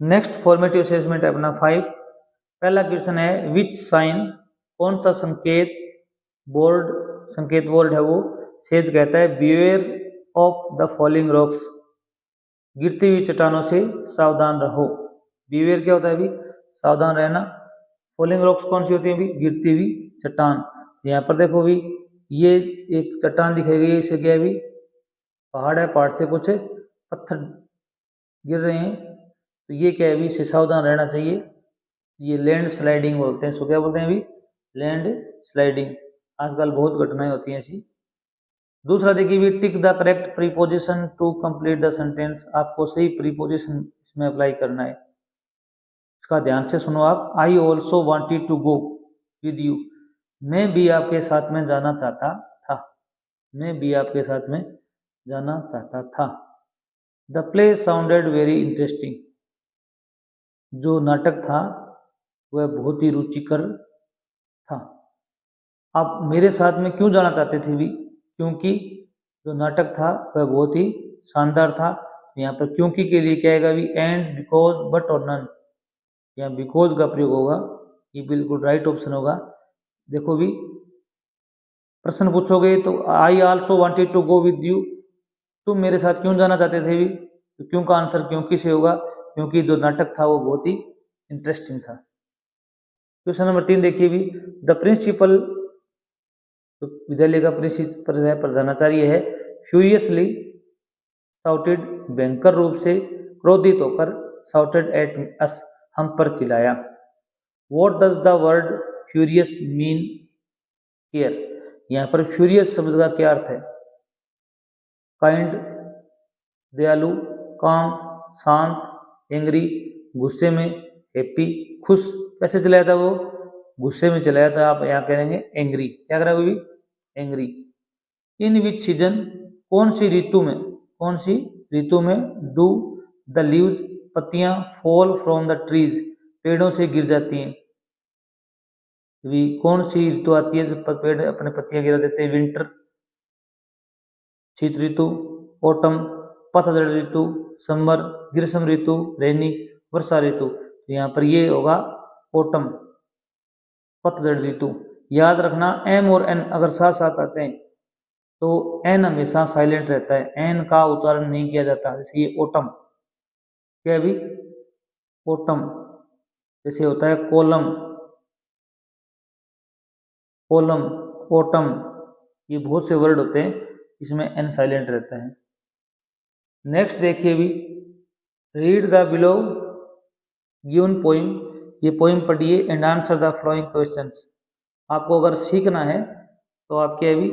Next formative assessment है अपना 5। पहला क्वेश्चन है विच साइन, कौन सा संकेत बोर्ड है वो सेज कहता है beware of the falling rocks, गिरती हुई चट्टानों से सावधान रहो। बिवेयर क्या होता है अभी, सावधान रहना। फॉलिंग रॉक्स कौन सी होती है अभी, गिरती हुई चट्टान। यहाँ पर देखो भी ये एक चट्टान दिखाई गई है, इसे क्या है अभी, पहाड़ है, पहाड़ से कुछ पत्थर गिर रहे हैं, तो ये क्या है अभी, इसे सावधान रहना चाहिए। ये लैंड स्लाइडिंग बोलते हैं, इसको क्या बोलते हैं अभी, लैंड स्लाइडिंग। आजकल बहुत घटनाएं होती हैं ऐसी। दूसरा देखिए भी tick the correct preposition to complete the sentence, आपको सही प्रीपोजिशन इसमें अप्लाई करना है। इसका ध्यान से सुनो आप। I also wanted to go with you, मैं भी आपके साथ में जाना चाहता था, मैं भी आपके साथ में जाना चाहता था। The play sounded very interesting, जो नाटक था वह बहुत ही रुचिकर था। आप मेरे साथ में क्यों जाना चाहते थे भी, क्योंकि जो नाटक था वह बहुत ही शानदार था। यहाँ पर क्योंकि के लिए क्या आएगा भी, एंड, बिकॉज, बट और नन। यहाँ बिकॉज का प्रयोग होगा, ये बिल्कुल राइट ऑप्शन होगा। देखो भी प्रश्न पूछोगे तो I also wanted to go with you, तुम मेरे साथ क्यों जाना चाहते थे भी, तो क्यों का आंसर क्योंकि से होगा, क्योंकि जो नाटक था वो बहुत ही इंटरेस्टिंग था। क्वेश्चन नंबर 3 देखिए भी द प्रिंसिपल, तो विद्यालय का प्रिंसिपल है, प्रधानाचार्य है, फ्यूरियसली साउटेड, भयंकर रूप से क्रोधित होकर, साउटेड एट अस, हम पर चिल्लाया। What does the word furious mean here, यहाँ पर फ्यूरियस शब्द का क्या अर्थ है, काइंड, दयालु, काम, शांत, एंग्री, गुस्से में, हैप्पी, खुश। कैसे चलाया था वो, गुस्से में चलाया था, आप यहाँ कहेंगे एंग्री। क्या करा भी, एंग्री। इन विच सीजन, कौन सी ऋतु में, कौन सी ऋतु में, डू द लीव्स, पत्तियां, फॉल फ्रॉम द ट्रीज, पेड़ों से गिर जाती हैं। भी कौन सी ऋतु आती है जब पेड़ अपने पत्तियां गिरा देते हैं, विंटर, शीत ऋतु, ऑटम, पतझड़ ऋतु, समर, ग्रीष्म ऋतु, रेनी, वर्षा ऋतु। तो यहाँ पर ये होगा ऑटम, पतझड़ ऋतु। याद रखना एम और एन अगर साथ साथ आते हैं तो एन हमेशा साइलेंट रहता है, एन का उच्चारण नहीं किया जाता। जैसे ये ऑटम, क्या भी, ऑटम। जैसे होता है कोलम, कोलम, ऑटम, ये बहुत से वर्ड होते हैं, इसमें एन साइलेंट रहता है। नेक्स्ट देखिए भी read the below given poem, ये पोइम पढ़िए and answer the following questions. आपको अगर सीखना है तो आप क्या भी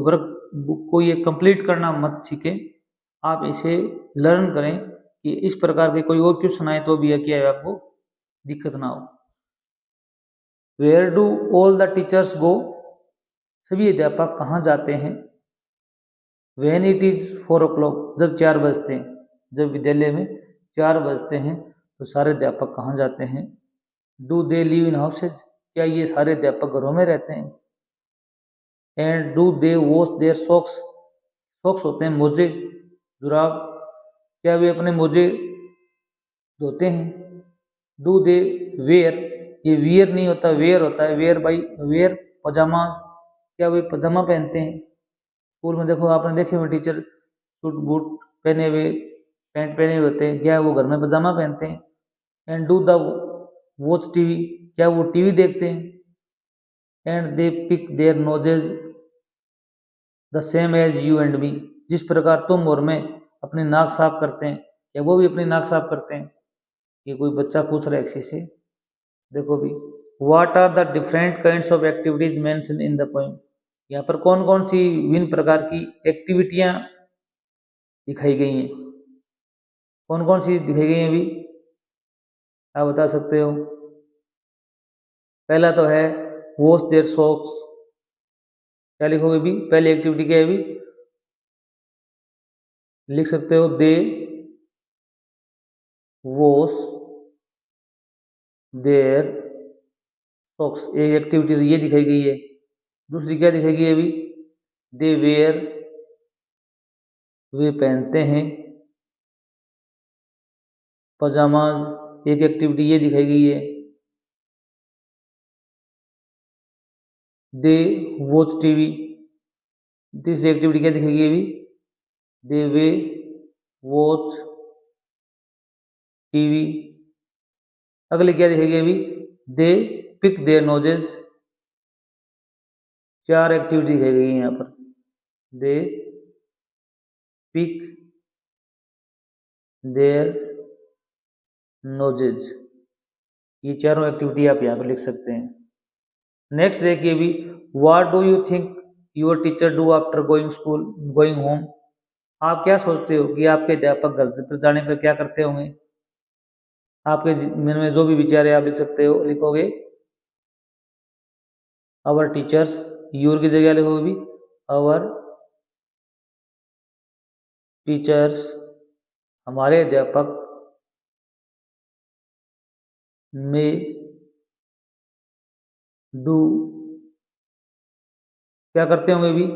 वर्क बुक को ये कंप्लीट करना मत सीखें, आप इसे लर्न करें कि इस प्रकार के कोई और क्वेश्चन आए तो भी क्या है आपको दिक्कत ना हो। Where do all the teachers go, सभी अध्यापक कहाँ जाते हैं। व्हेन इट इज 4 o'clock, जब 4 बजते हैं, जब विद्यालय में 4 बजते हैं तो सारे अध्यापक कहाँ जाते हैं। Do they live in houses, क्या ये सारे अध्यापक घरों में रहते हैं। And do they wash their socks, socks होते हैं मोजे, जुराब, क्या वे अपने मोजे धोते हैं। डू दे वेयर, ये वियर नहीं होता, वेयर होता है, वेयर बाई वेयर पजामा, क्या वे पजामा पहनते हैं। स्कूल में देखो आपने देखे हुए टीचर सूट बूट पहने हुए, पैंट पहने हुए होते हैं, क्या वो घर में पजामा पहनते हैं। And do the watch TV, क्या वो टीवी देखते हैं। And they pick their noses the same as you and me, जिस प्रकार तुम और मैं अपनी नाक साफ करते हैं, क्या वो भी अपनी नाक साफ करते हैं। ये कोई बच्चा पूछ रहा है किसी से। देखो भी what are the different kinds of activities mention in the poem, यहाँ पर कौन कौन सी विभिन्न प्रकार की एक्टिविटियां दिखाई गई हैं, कौन कौन सी दिखाई गई हैं अभी आप बता सकते हो। पहला तो है वॉश देयर सॉक्स, क्या लिखोगे भी, पहली एक्टिविटी क्या है भी, लिख सकते हो दे वॉश देयर सॉक्स, एक एक्टिविटी तो ये दिखाई गई है। दूसरी क्या दिखाई गई है अभी, दे वेयर, वे पहनते हैं पजामाज, एक एक्टिविटी ये दिखाई गई है। दे वॉच टीवी, तीसरी एक्टिविटी क्या दिखाई गई अभी, दे वे वॉच टीवी। अगली क्या दिखाई गई अभी, दे पिक देयर नोजेज, 4 एक्टिविटी दिखाई गई है यहाँ पर। दे पिक देयर नोजेज, ये चारों एक्टिविटी आप यहाँ पर लिख सकते हैं। नेक्स्ट देखिए भी, what do you think your teacher do after going home. आप क्या सोचते हो कि आपके अध्यापक घर पर जाने पर क्या करते होंगे। आपके मन में जो भी विचार है आप लिख सकते हो, लिखोगे आवर टीचर्स, योर की जगह लिखोगे भी आवर टीचर्स, हमारे अध्यापक में डू, क्या करते होंगे भी,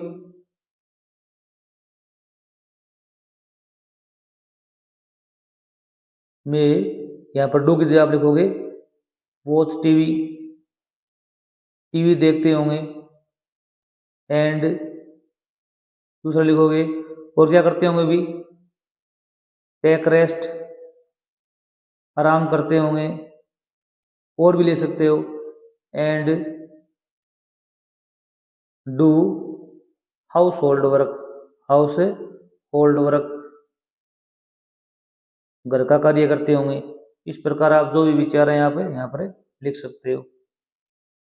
में, यहाँ पर डू की जगह आप लिखोगे वॉच टीवी, टीवी देखते होंगे। एंड दूसरा लिखोगे, और क्या करते होंगे भी, टेक रेस्ट, आराम करते होंगे। और भी ले सकते हो, and do house hold work, house hold work, घर का कार्य करते होंगे। इस प्रकार आप जो भी विचार हैं यहाँ पर लिख सकते हो।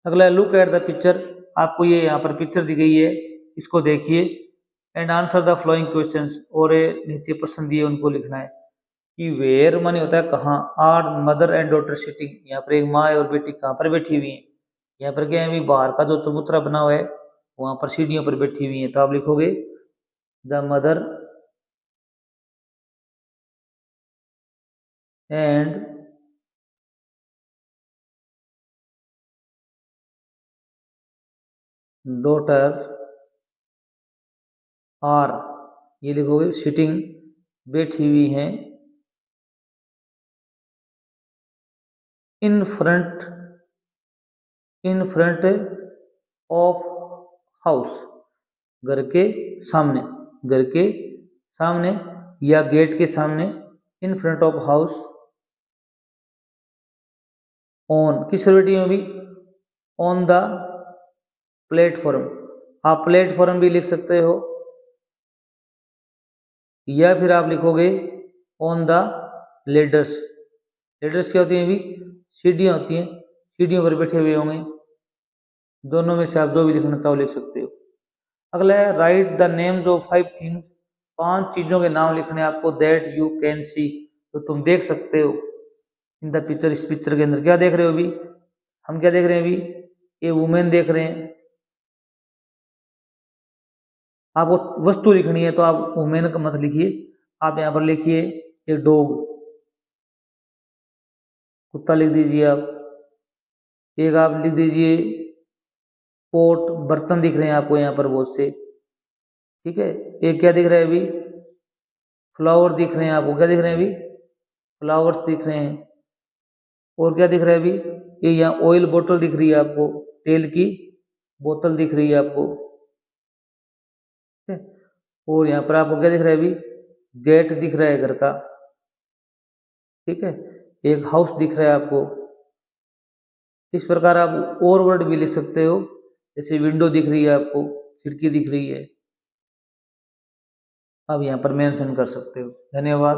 अगला लुक एट द पिक्चर, आपको ये यहाँ पर पिक्चर दी गई है, इसको देखिए and answer the flowing questions, और नीचे प्रश्न दिए उनको लिखना है। कि वेयर माने होता है कहाँ, are mother and daughter sitting, यहाँ पर एक माँ और बेटी कहाँ पर बैठी हुई है। यहाँ पर क्या है, बाहर का जो चबूतरा बना हुआ है वहां पर सीढ़ियों पर बैठी हुई है, तो आप लिखोगे the mother and daughter are, ये लिखोगे सिटिंग, बैठी हुई हैं, इन फ्रंट ऑफ हाउस, घर के सामने, घर के सामने या गेट के सामने, in front of house, on किस बैठी में भी, ऑन द प्लेटफॉर्म, आप प्लेटफॉर्म भी लिख सकते हो, या फिर आप लिखोगे ऑन द लेडर्स, लेडर्स क्या होती हैं भी, सीढ़ियाँ होती हैं, सीढ़ियों पर बैठे हुए होंगे। दोनों में से आप जो भी लिखना चाहो लिख सकते हो। अगला है right the names of 5 things, 5 चीजों के नाम लिखने आपको, दैट यू कैन सी, तो तुम देख सकते हो इन द पिक्चर, इस पिक्चर के अंदर क्या देख रहे हो अभी, हम क्या देख रहे हैं अभी, ये वुमेन देख रहे हैं। आपको वस्तु लिखनी है तो आप वुमेन का मत लिखिए, आप यहाँ पर लिखिए एक डॉग, कुत्ता लिख दीजिए आप। एक आप लिख दीजिए पोट, बर्तन दिख रहे हैं आपको यहाँ पर बहुत से, ठीक है। एक क्या दिख रहा है अभी, फ्लावर दिख रहे हैं आपको, क्या दिख रहे हैं अभी, फ्लावर्स दिख रहे हैं। और क्या दिख रहा है अभी, ये यहाँ ऑयल बोतल दिख रही है आपको, तेल की बोतल दिख रही है आपको, ठीक है। और यहाँ पर आपको क्या दिख रहा है अभी, गेट दिख रहा है घर का, ठीक है। एक हाउस दिख रहा है आपको। इस प्रकार आप और वर्ड भी लिख सकते हो, जैसे विंडो दिख रही है आपको, खिड़की दिख रही है, आप यहाँ पर मेंशन कर सकते हो। धन्यवाद।